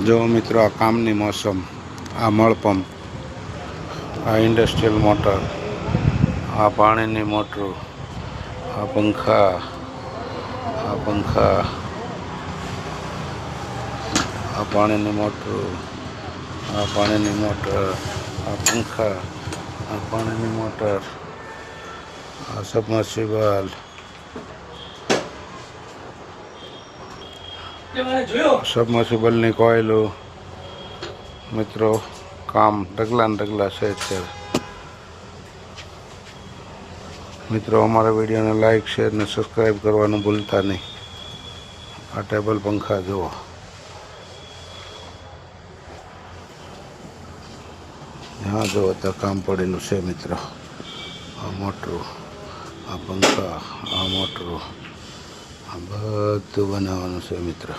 જો મિત્રો આ કામની મોસમ, આ મળપંપ, આ ઇન્ડસ્ટ્રીયલ મોટર, આ પાણીની મોટર, આ પંખા, આ પાણીની મોટર, આ પાણીની મોટર, આ પંખા, આ પાણીની મોટર, આ સબમર્સિબલ, સબમર્સિબલની કોઇલો. મિત્રો કામ ઢગલા ને ઢગલા છે અત્યારે. મિત્રો અમારા વિડીયોને લાઈક શેર ને સબસ્ક્રાઈબ કરવાનું ભૂલતા નહીં. આ ટેબલ પંખા જુઓ, ત્યાં જુઓ ત્યાં કામ પડેલું છે મિત્રો. આ મોટરું, આ પંખા, આ મોટરું, આ બધું બનાવવાનું છે મિત્રો.